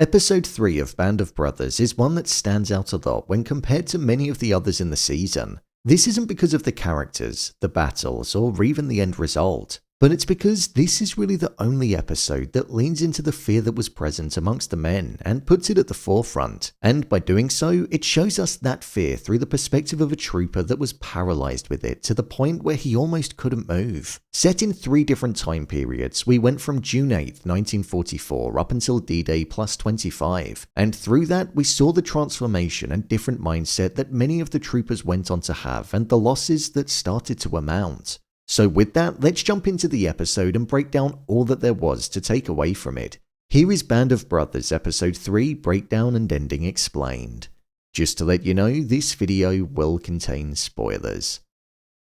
Episode 3 of Band of Brothers is one that stands out a lot when compared to many of the others in the season. This isn't because of the characters, the battles, or even the end result, but it's because this is really the only episode that leans into the fear that was present amongst the men and puts it at the forefront, and by doing so, it shows us that fear through the perspective of a trooper that was paralyzed with it to the point where he almost couldn't move. Set in 3 different time periods, we went from June 8th, 1944 up until D-Day plus 25, and through that we saw the transformation and different mindset that many of the troopers went on to have and the losses that started to amount. So with that, let's jump into the episode and break down all that there was to take away from it. Here is Band of Brothers Episode 3 Breakdown and Ending Explained. Just to let you know, this video will contain spoilers.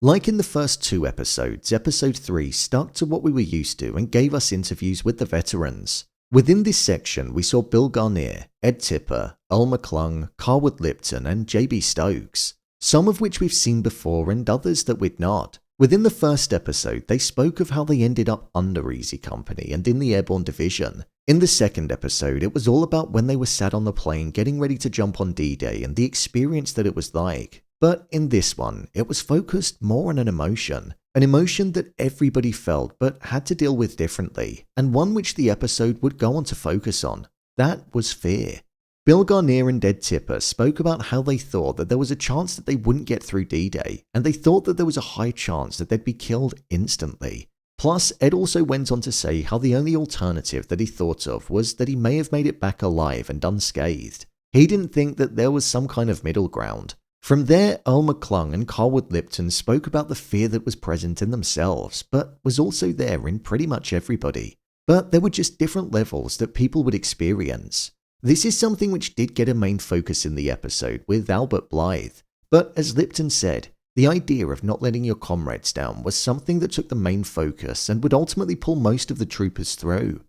Like in the first 2 episodes, Episode 3 stuck to what we were used to and gave us interviews with the veterans. Within this section, we saw Bill Garnier, Ed Tipper, Earl McClung, Carwood Lipton, and JB Stokes, some of which we've seen before and others that we'd not. Within the first episode, they spoke of how they ended up under Easy Company and in the Airborne Division. In the second episode, it was all about when they were sat on the plane getting ready to jump on D-Day and the experience that it was like. But in this one, it was focused more on an emotion that everybody felt but had to deal with differently, and one which the episode would go on to focus on. That was fear. Bill Garnier and Ed Tipper spoke about how they thought that there was a chance that they wouldn't get through D-Day, and they thought that there was a high chance that they'd be killed instantly. Plus, Ed also went on to say how the only alternative that he thought of was that he may have made it back alive and unscathed. He didn't think that there was some kind of middle ground. From there, Earl McClung and Carwood Lipton spoke about the fear that was present in themselves, but was also there in pretty much everybody. But there were just different levels that people would experience. This is something which did get a main focus in the episode with Albert Blithe, but as Lipton said, the idea of not letting your comrades down was something that took the main focus and would ultimately pull most of the troopers through.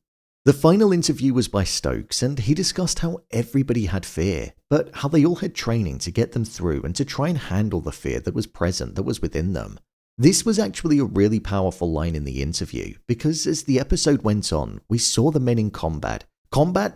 The final interview was by Stokes, and he discussed how everybody had fear, but how they all had training to get them through and to try and handle the fear that was present that was within them. This was actually a really powerful line in the interview, because as the episode went on, we saw the men in combat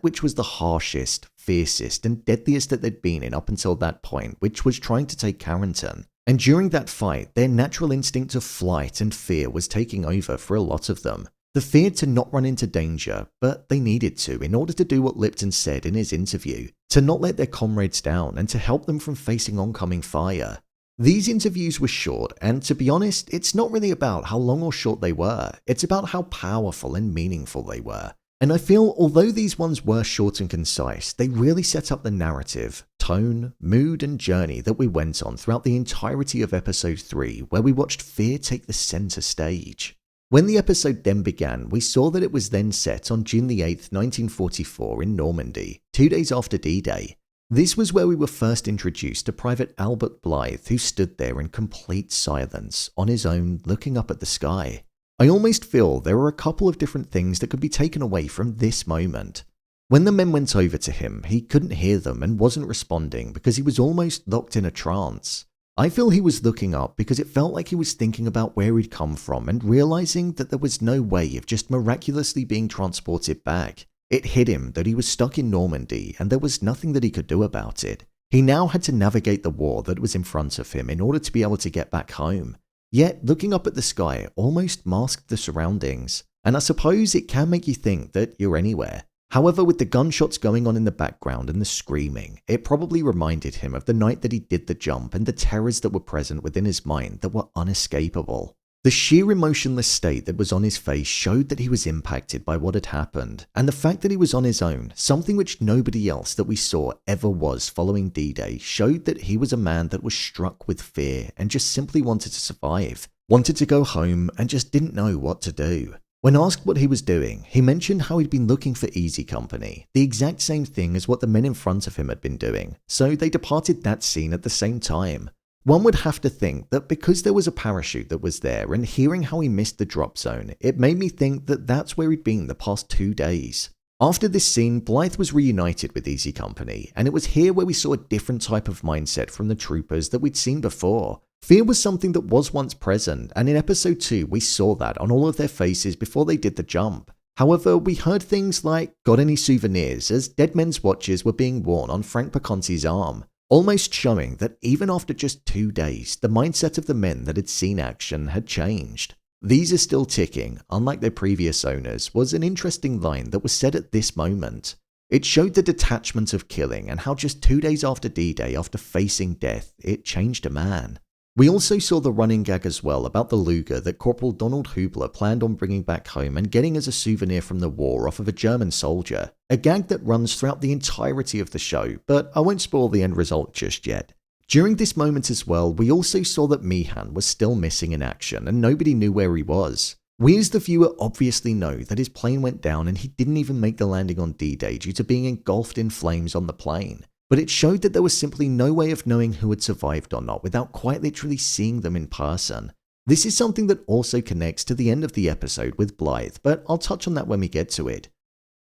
which was the harshest, fiercest, and deadliest that they'd been in up until that point, which was trying to take Carenten. And during that fight, their natural instinct of flight and fear was taking over for a lot of them. The fear to not run into danger, but they needed to in order to do what Lipton said in his interview, to not let their comrades down and to help them from facing oncoming fire. These interviews were short, and to be honest, it's not really about how long or short they were, it's about how powerful and meaningful they were. And I feel although these ones were short and concise, they really set up the narrative, tone, mood and journey that we went on throughout the entirety of episode 3, where we watched fear take the center stage. When the episode then began, we saw that it was then set on June the 8th, 1944 in Normandy, 2 days after D-Day. This was where we were first introduced to Private Albert Blithe, who stood there in complete silence, on his own, looking up at the sky. I almost feel there are a couple of different things that could be taken away from this moment. When the men went over to him, he couldn't hear them and wasn't responding because he was almost locked in a trance. I feel he was looking up because it felt like he was thinking about where he'd come from and realizing that there was no way of just miraculously being transported back. It hit him that he was stuck in Normandy and there was nothing that he could do about it. He now had to navigate the war that was in front of him in order to be able to get back home. Yet, looking up at the sky almost masked the surroundings, and I suppose it can make you think that you're anywhere. However, with the gunshots going on in the background and the screaming, it probably reminded him of the night that he did the jump and the terrors that were present within his mind that were unescapable. The sheer emotionless state that was on his face showed that he was impacted by what had happened, and the fact that he was on his own, something which nobody else that we saw ever was following D-Day, showed that he was a man that was struck with fear and just simply wanted to survive, wanted to go home and just didn't know what to do. When asked what he was doing, he mentioned how he'd been looking for Easy Company, the exact same thing as what the men in front of him had been doing, so they departed that scene at the same time. One would have to think that because there was a parachute that was there and hearing how he missed the drop zone, it made me think that that's where he'd been the past 2 days. After this scene, Blithe was reunited with Easy Company, and it was here where we saw a different type of mindset from the troopers that we'd seen before. Fear was something that was once present, and in episode 2 we saw that on all of their faces before they did the jump. However, we heard things like, "Got any souvenirs?" as dead men's watches were being worn on Frank Paconti's arm, almost showing that even after just 2 days, the mindset of the men that had seen action had changed. "These are still ticking, unlike their previous owners," was an interesting line that was said at this moment. It showed the detachment of killing and how just 2 days after D-Day, after facing death, it changed a man. We also saw the running gag as well about the Luger that Corporal Donald Hubler planned on bringing back home and getting as a souvenir from the war off of a German soldier, a gag that runs throughout the entirety of the show, but I won't spoil the end result just yet. During this moment as well, we also saw that Meehan was still missing in action and nobody knew where he was. We as the viewer obviously know that his plane went down and he didn't even make the landing on D-Day due to being engulfed in flames on the plane. But it showed that there was simply no way of knowing who had survived or not without quite literally seeing them in person. This is something that also connects to the end of the episode with Blithe, but I'll touch on that when we get to it.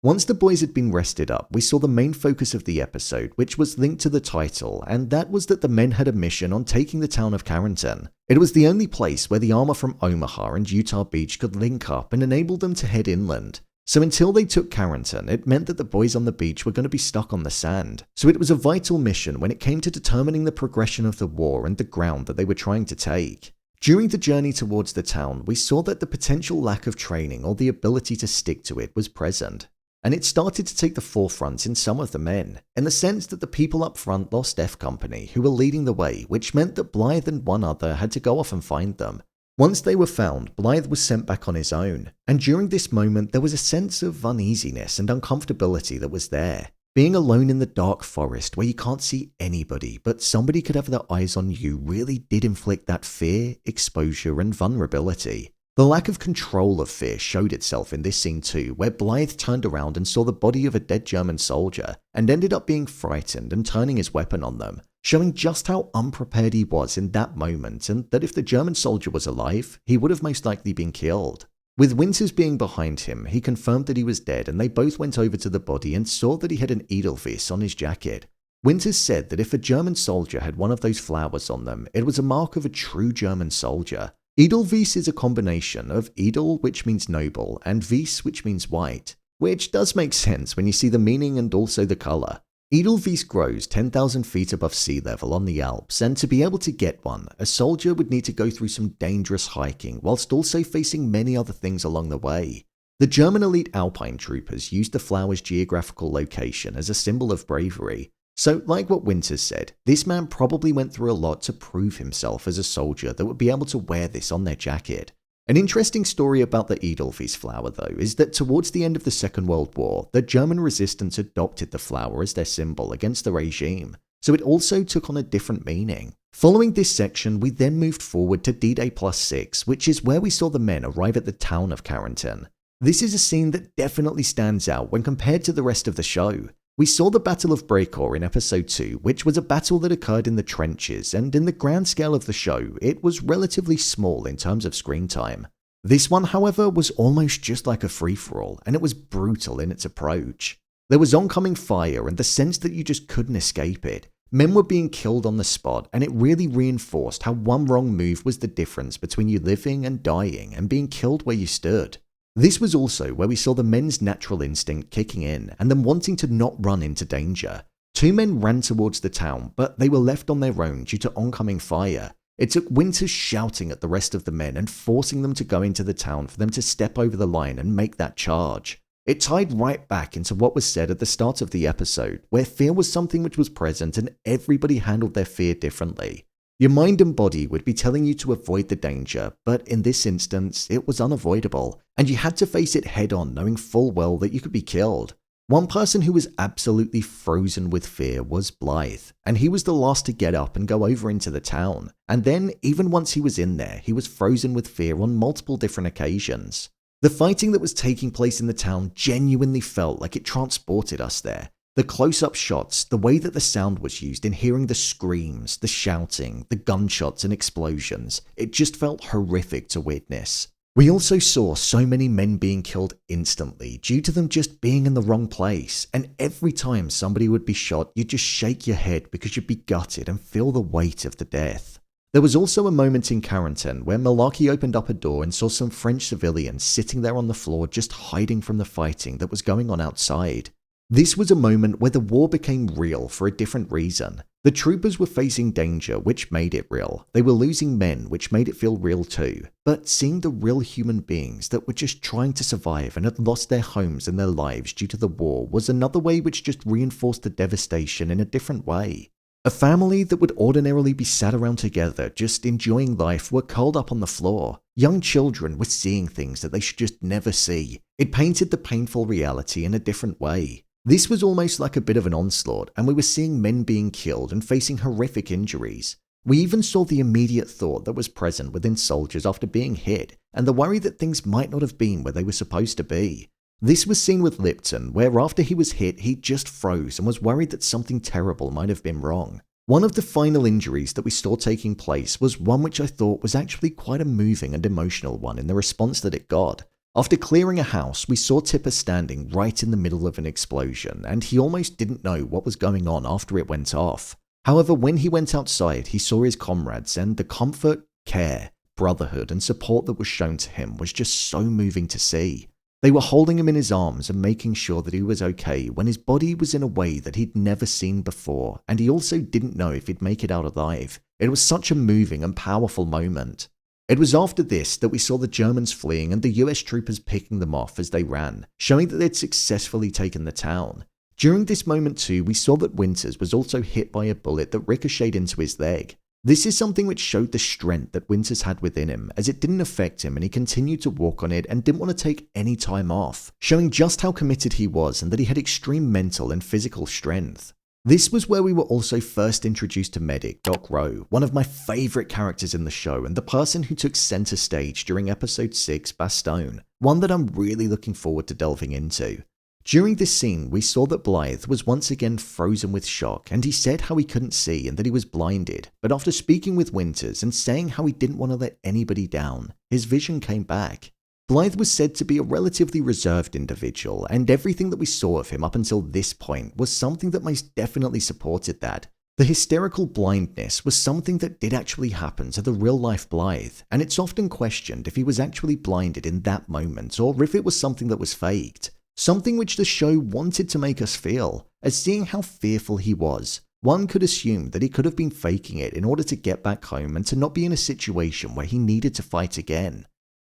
Once the boys had been rested up, we saw the main focus of the episode, which was linked to the title, and that was that the men had a mission on taking the town of Carenten. It was the only place where the armor from Omaha and Utah Beach could link up and enable them to head inland. So until they took Carenten, it meant that the boys on the beach were going to be stuck on the sand. So it was a vital mission when it came to determining the progression of the war and the ground that they were trying to take. During the journey towards the town, we saw that the potential lack of training or the ability to stick to it was present. And it started to take the forefront in some of the men, in the sense that the people up front lost F Company, who were leading the way, which meant that Blithe and one other had to go off and find them. Once they were found, Blithe was sent back on his own, and during this moment there was a sense of uneasiness and uncomfortability that was there. Being alone in the dark forest where you can't see anybody but somebody could have their eyes on you really did inflict that fear, exposure and vulnerability. The lack of control of fear showed itself in this scene too, where Blithe turned around and saw the body of a dead German soldier and ended up being frightened and turning his weapon on them, showing just how unprepared he was in that moment and that if the German soldier was alive, he would have most likely been killed. With Winters being behind him, he confirmed that he was dead and they both went over to the body and saw that he had an Edelweiss on his jacket. Winters said that if a German soldier had one of those flowers on them, it was a mark of a true German soldier. Edelweiss is a combination of Edel, which means noble, and Weiss, which means white, which does make sense when you see the meaning and also the colour. Edelweiss grows 10,000 feet above sea level on the Alps, and to be able to get one, a soldier would need to go through some dangerous hiking whilst also facing many other things along the way. The German elite Alpine troopers used the flower's geographical location as a symbol of bravery. So, like what Winters said, this man probably went through a lot to prove himself as a soldier that would be able to wear this on their jacket. An interesting story about the Edelweiss flower, though, is that towards the end of the Second World War, the German resistance adopted the flower as their symbol against the regime, so it also took on a different meaning. Following this section, we then moved forward to D-Day +6, which is where we saw the men arrive at the town of Carenten. This is a scene that definitely stands out when compared to the rest of the show. We saw the Battle of Brecourt in episode 2, which was a battle that occurred in the trenches, and in the grand scale of the show, it was relatively small in terms of screen time. This one, however, was almost just like a free-for-all, and it was brutal in its approach. There was oncoming fire and the sense that you just couldn't escape it. Men were being killed on the spot, and it really reinforced how one wrong move was the difference between you living and dying and being killed where you stood. This was also where we saw the men's natural instinct kicking in and them wanting to not run into danger. 2 men ran towards the town, but they were left on their own due to oncoming fire. It took Winters shouting at the rest of the men and forcing them to go into the town for them to step over the line and make that charge. It tied right back into what was said at the start of the episode, where fear was something which was present and everybody handled their fear differently. Your mind and body would be telling you to avoid the danger, but in this instance, it was unavoidable, and you had to face it head on knowing full well that you could be killed. One person who was absolutely frozen with fear was Blithe, and he was the last to get up and go over into the town, and then, even once he was in there, he was frozen with fear on multiple different occasions. The fighting that was taking place in the town genuinely felt like it transported us there. The close-up shots, the way that the sound was used in hearing the screams, the shouting, the gunshots and explosions, it just felt horrific to witness. We also saw so many men being killed instantly due to them just being in the wrong place, and every time somebody would be shot, you'd just shake your head because you'd be gutted and feel the weight of the death. There was also a moment in Carenten where Malarkey opened up a door and saw some French civilians sitting there on the floor just hiding from the fighting that was going on outside. This was a moment where the war became real for a different reason. The troopers were facing danger, which made it real. They were losing men, which made it feel real too. But seeing the real human beings that were just trying to survive and had lost their homes and their lives due to the war was another way which just reinforced the devastation in a different way. A family that would ordinarily be sat around together, just enjoying life, were curled up on the floor. Young children were seeing things that they should just never see. It painted the painful reality in a different way. This was almost like a bit of an onslaught, and we were seeing men being killed and facing horrific injuries. We even saw the immediate thought that was present within soldiers after being hit, and the worry that things might not have been where they were supposed to be. This was seen with Lipton, where after he was hit, he just froze and was worried that something terrible might have been wrong. One of the final injuries that we saw taking place was one which I thought was actually quite a moving and emotional one in the response that it got. After clearing a house, we saw Tipper standing right in the middle of an explosion, and he almost didn't know what was going on after it went off. However, when he went outside, he saw his comrades, and the comfort, care, brotherhood, and support that was shown to him was just so moving to see. They were holding him in his arms and making sure that he was okay when his body was in a way that he'd never seen before, and he also didn't know if he'd make it out alive. It was such a moving and powerful moment. It was after this that we saw the Germans fleeing and the US troopers picking them off as they ran, showing that they'd successfully taken the town. During this moment too, we saw that Winters was also hit by a bullet that ricocheted into his leg. This is something which showed the strength that Winters had within him, as it didn't affect him and he continued to walk on it and didn't want to take any time off, showing just how committed he was and that he had extreme mental and physical strength. This was where we were also first introduced to Medic Doc Rowe, one of my favourite characters in the show and the person who took centre stage during episode 6 Bastogne, one that I'm really looking forward to delving into. During this scene, we saw that Blithe was once again frozen with shock, and he said how he couldn't see and that he was blinded, but after speaking with Winters and saying how he didn't want to let anybody down, his vision came back. Blithe was said to be a relatively reserved individual, and everything that we saw of him up until this point was something that most definitely supported that. The hysterical blindness was something that did actually happen to the real-life Blithe, and it's often questioned if he was actually blinded in that moment or if it was something that was faked. Something which the show wanted to make us feel, as seeing how fearful he was, one could assume that he could have been faking it in order to get back home and to not be in a situation where he needed to fight again.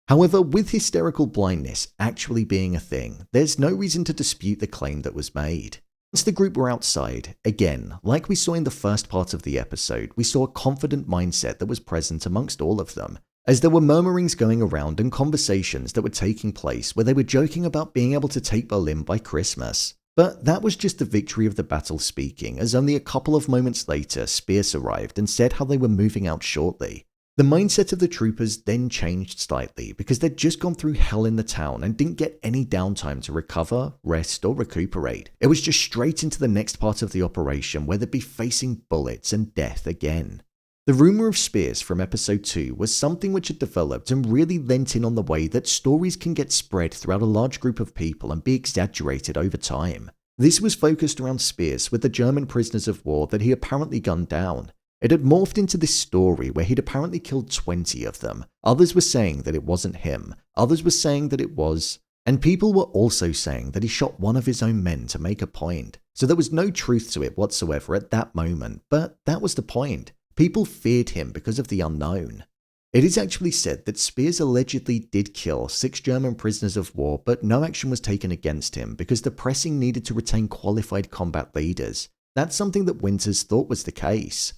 However, with hysterical blindness actually being a thing, there's no reason to dispute the claim that was made. Once the group were outside, again, like we saw in the first part of the episode, we saw a confident mindset that was present amongst all of them, as there were murmurings going around and conversations that were taking place where they were joking about being able to take Berlin by Christmas. But that was just the victory of the battle speaking, as only a couple of moments later Spears arrived and said how they were moving out shortly. The mindset of the troopers then changed slightly because they'd just gone through hell in the town and didn't get any downtime to recover, rest, or recuperate. It was just straight into the next part of the operation where they'd be facing bullets and death again. The rumour of Spears from episode 2 was something which had developed and really lent in on the way that stories can get spread throughout a large group of people and be exaggerated over time. This was focused around Spears with the German prisoners of war that he apparently gunned down. It had morphed into this story where he'd apparently killed 20 of them. Others were saying that it wasn't him, others were saying that it was, and people were also saying that he shot one of his own men to make a point. So there was no truth to it whatsoever at that moment, but that was the point. People feared him because of the unknown. It is actually said that Spears allegedly did kill 6 German prisoners of war, but no action was taken against him because the pressing needed to retain qualified combat leaders. That's something that Winters thought was the case.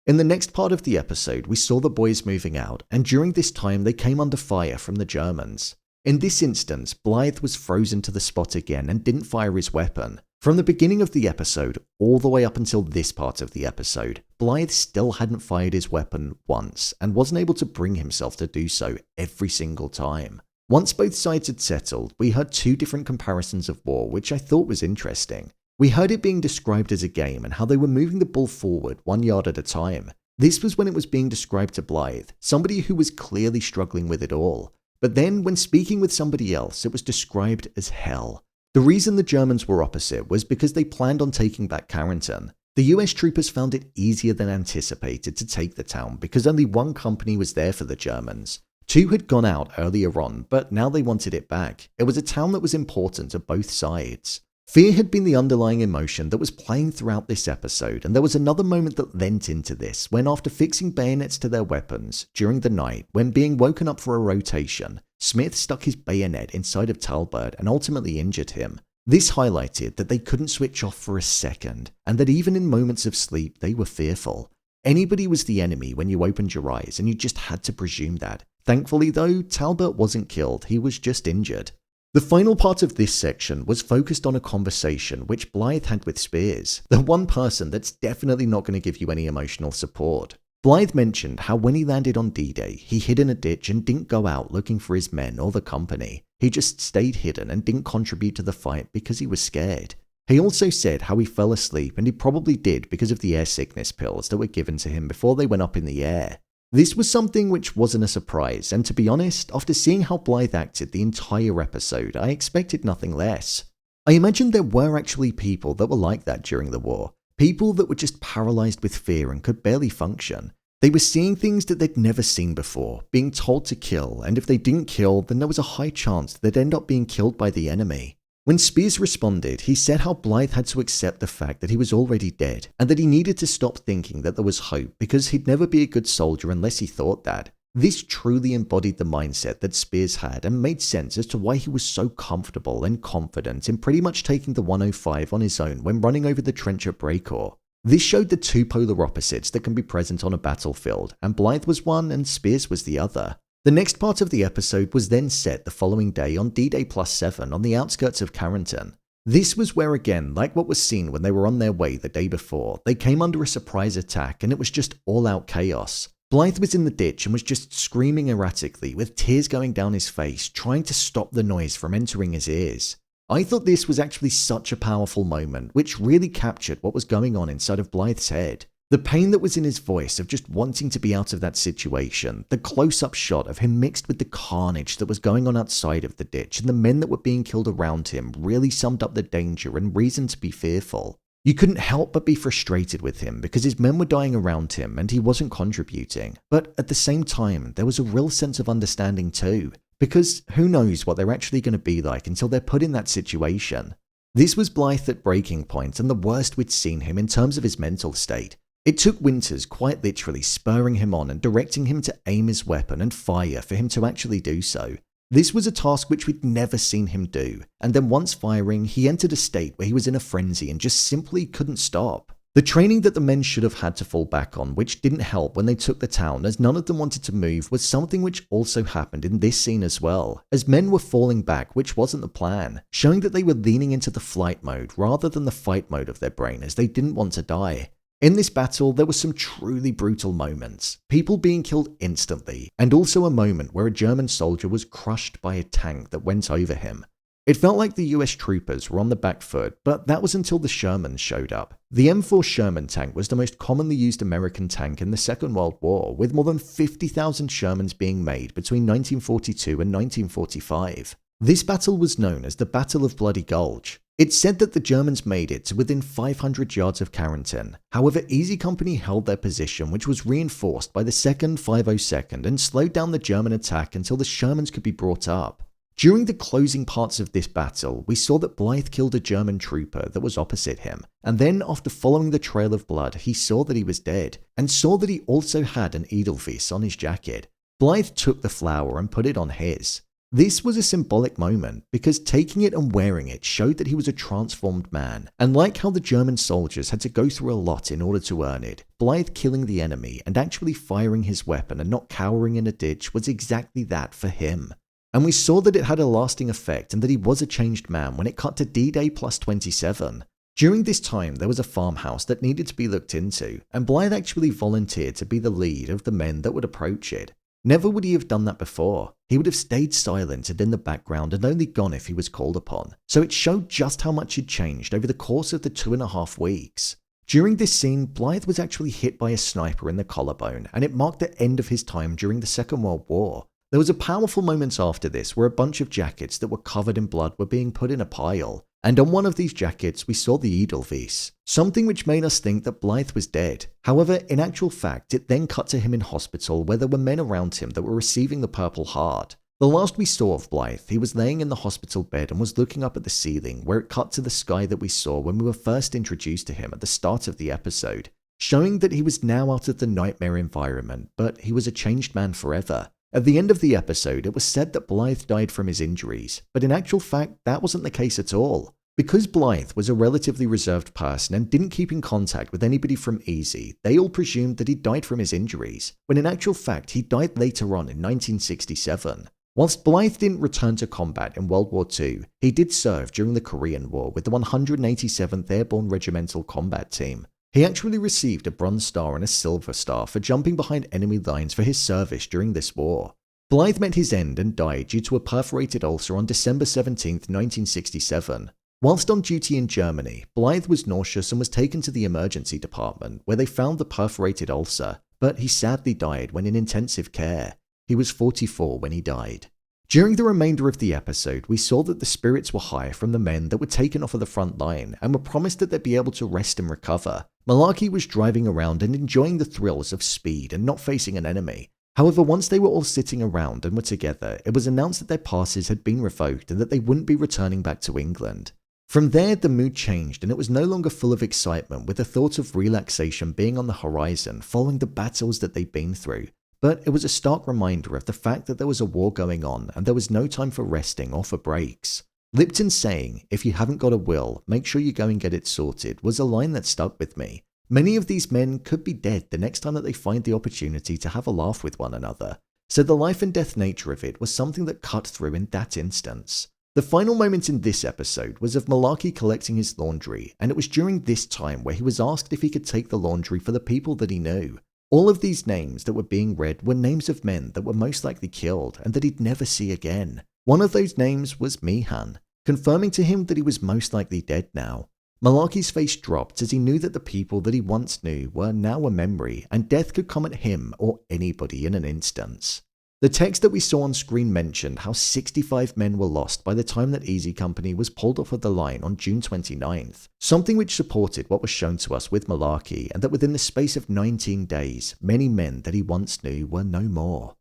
In the next part of the episode, we saw the boys moving out, and during this time they came under fire from the Germans. In this instance, Blithe was frozen to the spot again and didn't fire his weapon. From the beginning of the episode, all the way up until this part of the episode, Blithe still hadn't fired his weapon once and wasn't able to bring himself to do so every single time. Once both sides had settled, we heard 2 different comparisons of war, which I thought was interesting. We heard it being described as a game and how they were moving the ball forward 1 yard at a time. This was when it was being described to Blithe, somebody who was clearly struggling with it all. But then, when speaking with somebody else, it was described as hell. The reason the Germans were opposite was because they planned on taking back Carenten. The US troopers found it easier than anticipated to take the town because only one company was there for the Germans. Two had gone out earlier on, but now they wanted it back. It was a town that was important to both sides. Fear had been the underlying emotion that was playing throughout this episode, and there was another moment that lent into this when, after fixing bayonets to their weapons during the night, when being woken up for a rotation, Smith stuck his bayonet inside of Talbot and ultimately injured him. This highlighted that they couldn't switch off for a second, and that even in moments of sleep they were fearful. Anybody was the enemy when you opened your eyes, and you just had to presume that. Thankfully though, Talbot wasn't killed, he was just injured. The final part of this section was focused on a conversation which Blithe had with Spears, the one person that's definitely not going to give you any emotional support. Blithe mentioned how when he landed on D-Day, he hid in a ditch and didn't go out looking for his men or the company. He just stayed hidden and didn't contribute to the fight because he was scared. He also said how he fell asleep, and he probably did because of the air sickness pills that were given to him before they went up in the air. This was something which wasn't a surprise, and to be honest, after seeing how Blithe acted the entire episode, I expected nothing less. I imagined there were actually people that were like that during the war. People that were just paralyzed with fear and could barely function. They were seeing things that they'd never seen before, being told to kill, and if they didn't kill, then there was a high chance they'd end up being killed by the enemy. When Spears responded, he said how Blithe had to accept the fact that he was already dead, and that he needed to stop thinking that there was hope because he'd never be a good soldier unless he thought that. This truly embodied the mindset that Spears had and made sense as to why he was so comfortable and confident in pretty much taking the 105 on his own when running over the trench at Breakour. This showed the two polar opposites that can be present on a battlefield, and Blithe was one and Spears was the other. The next part of the episode was then set the following day on D-Day +7 on the outskirts of Carenten. This was where, again, like what was seen when they were on their way the day before, they came under a surprise attack and it was just all-out chaos. Blithe was in the ditch and was just screaming erratically with tears going down his face, trying to stop the noise from entering his ears. I thought this was actually such a powerful moment, which really captured what was going on inside of Blithe's head. The pain that was in his voice of just wanting to be out of that situation, the close-up shot of him mixed with the carnage that was going on outside of the ditch and the men that were being killed around him really summed up the danger and reason to be fearful. You couldn't help but be frustrated with him because his men were dying around him and he wasn't contributing. But at the same time, there was a real sense of understanding too, because who knows what they're actually going to be like until they're put in that situation. This was Blithe at breaking point and the worst we'd seen him in terms of his mental state. It took Winters quite literally spurring him on and directing him to aim his weapon and fire for him to actually do so. This was a task which we'd never seen him do, and then once firing, he entered a state where he was in a frenzy and just simply couldn't stop. The training that the men should have had to fall back on, which didn't help when they took the town as none of them wanted to move, was something which also happened in this scene as well, as men were falling back, which wasn't the plan, showing that they were leaning into the flight mode rather than the fight mode of their brain as they didn't want to die. In this battle, there were some truly brutal moments, people being killed instantly, and also a moment where a German soldier was crushed by a tank that went over him. It felt like the US troopers were on the back foot, but that was until the Shermans showed up. The M4 Sherman tank was the most commonly used American tank in the Second World War, with more than 50,000 Shermans being made between 1942 and 1945. This battle was known as the Battle of Bloody Gulch. It's said that the Germans made it to within 500 yards of Carenten. However, Easy Company held their position, which was reinforced by the 2nd 502nd and slowed down the German attack until the Shermans could be brought up. During the closing parts of this battle, we saw that Blithe killed a German trooper that was opposite him, and then after following the trail of blood, he saw that he was dead, and saw that he also had an Edelweiss on his jacket. Blithe took the flower and put it on his. This was a symbolic moment because taking it and wearing it showed that he was a transformed man, and like how the German soldiers had to go through a lot in order to earn it, Blithe killing the enemy and actually firing his weapon and not cowering in a ditch was exactly that for him. And we saw that it had a lasting effect and that he was a changed man when it cut to D-Day +27. During this time, there was a farmhouse that needed to be looked into, and Blithe actually volunteered to be the lead of the men that would approach it. Never would he have done that before. He would have stayed silent and in the background and only gone if he was called upon. So it showed just how much he'd changed over the course of the 2.5 weeks. During this scene, Blithe was actually hit by a sniper in the collarbone, and it marked the end of his time during the Second World War. There was a powerful moment after this where a bunch of jackets that were covered in blood were being put in a pile, and on one of these jackets we saw the Edelweiss, something which made us think that Blithe was dead. However, in actual fact, it then cut to him in hospital where there were men around him that were receiving the Purple Heart. The last we saw of Blithe, he was laying in the hospital bed and was looking up at the ceiling, where it cut to the sky that we saw when we were first introduced to him at the start of the episode, showing that he was now out of the nightmare environment, but he was a changed man forever. At the end of the episode, it was said that Blithe died from his injuries, but in actual fact, that wasn't the case at all. Because Blithe was a relatively reserved person and didn't keep in contact with anybody from Easy, they all presumed that he died from his injuries, when in actual fact, he died later on in 1967. Whilst Blithe didn't return to combat in World War II, he did serve during the Korean War with the 187th Airborne Regimental Combat Team. He actually received a Bronze Star and a Silver Star for jumping behind enemy lines for his service during this war. Blithe met his end and died due to a perforated ulcer on December 17, 1967. Whilst on duty in Germany, Blithe was nauseous and was taken to the emergency department where they found the perforated ulcer, but he sadly died when in intensive care. He was 44 when he died. During the remainder of the episode, we saw that the spirits were high from the men that were taken off of the front line and were promised that they'd be able to rest and recover. Malarkey was driving around and enjoying the thrills of speed and not facing an enemy. However, once they were all sitting around and were together, it was announced that their passes had been revoked and that they wouldn't be returning back to England. From there, the mood changed and it was no longer full of excitement with the thought of relaxation being on the horizon following the battles that they'd been through. But it was a stark reminder of the fact that there was a war going on and there was no time for resting or for breaks. Lipton saying, "If you haven't got a will, make sure you go and get it sorted," was a line that stuck with me. Many of these men could be dead the next time that they find the opportunity to have a laugh with one another. So the life and death nature of it was something that cut through in that instance. The final moment in this episode was of Malarkey collecting his laundry, and it was during this time where he was asked if he could take the laundry for the people that he knew. All of these names that were being read were names of men that were most likely killed and that he'd never see again. One of those names was Meehan, confirming to him that he was most likely dead now. Malarkey's face dropped as he knew that the people that he once knew were now a memory and death could come at him or anybody in an instance. The text that we saw on screen mentioned how 65 men were lost by the time that Easy Company was pulled off of the line on June 29th, something which supported what was shown to us with Malarkey, and that within the space of 19 days, many men that he once knew were no more.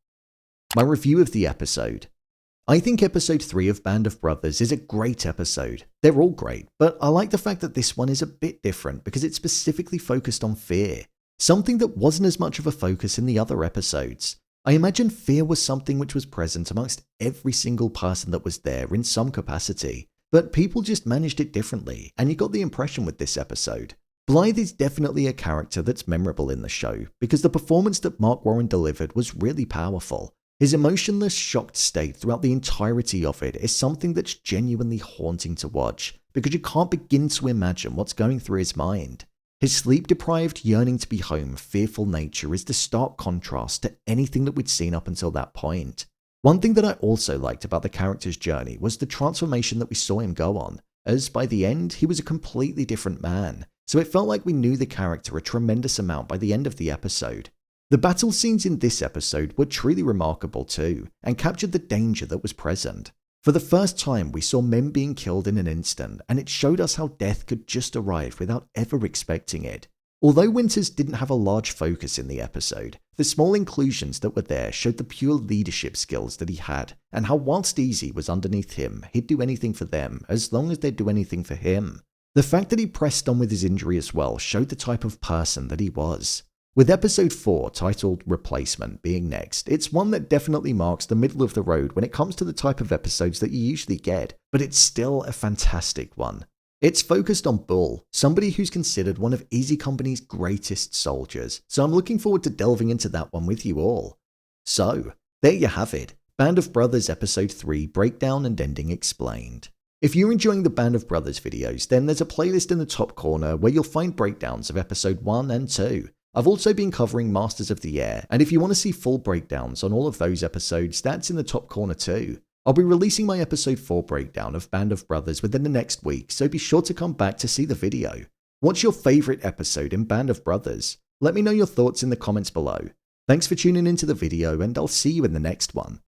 My review of the episode. I think episode 3 of Band of Brothers is a great episode. They're all great, but I like the fact that this one is a bit different because it's specifically focused on fear, something that wasn't as much of a focus in the other episodes. I imagine fear was something which was present amongst every single person that was there in some capacity, but people just managed it differently, and you got the impression with this episode. Blithe is definitely a character that's memorable in the show, because the performance that Mark Warren delivered was really powerful. His emotionless, shocked state throughout the entirety of it is something that's genuinely haunting to watch, because you can't begin to imagine what's going through his mind. His sleep-deprived, yearning to be home, fearful nature is the stark contrast to anything that we'd seen up until that point. One thing that I also liked about the character's journey was the transformation that we saw him go on, as by the end, he was a completely different man, so it felt like we knew the character a tremendous amount by the end of the episode. The battle scenes in this episode were truly remarkable too, and captured the danger that was present. For the first time, we saw men being killed in an instant, and it showed us how death could just arrive without ever expecting it. Although Winters didn't have a large focus in the episode, the small inclusions that were there showed the pure leadership skills that he had, and how whilst Easy was underneath him, he'd do anything for them as long as they'd do anything for him. The fact that he pressed on with his injury as well showed the type of person that he was. With episode 4, titled Replacement, being next, it's one that definitely marks the middle of the road when it comes to the type of episodes that you usually get, but it's still a fantastic one. It's focused on Bull, somebody who's considered one of Easy Company's greatest soldiers, so I'm looking forward to delving into that one with you all. So, there you have it, Band of Brothers episode 3 breakdown and ending explained. If you're enjoying the Band of Brothers videos, then there's a playlist in the top corner where you'll find breakdowns of episode 1 and 2. I've also been covering Masters of the Air, and if you want to see full breakdowns on all of those episodes, that's in the top corner too. I'll be releasing my episode 4 breakdown of Band of Brothers within the next week, so be sure to come back to see the video. What's your favourite episode in Band of Brothers? Let me know your thoughts in the comments below. Thanks for tuning into the video, and I'll see you in the next one.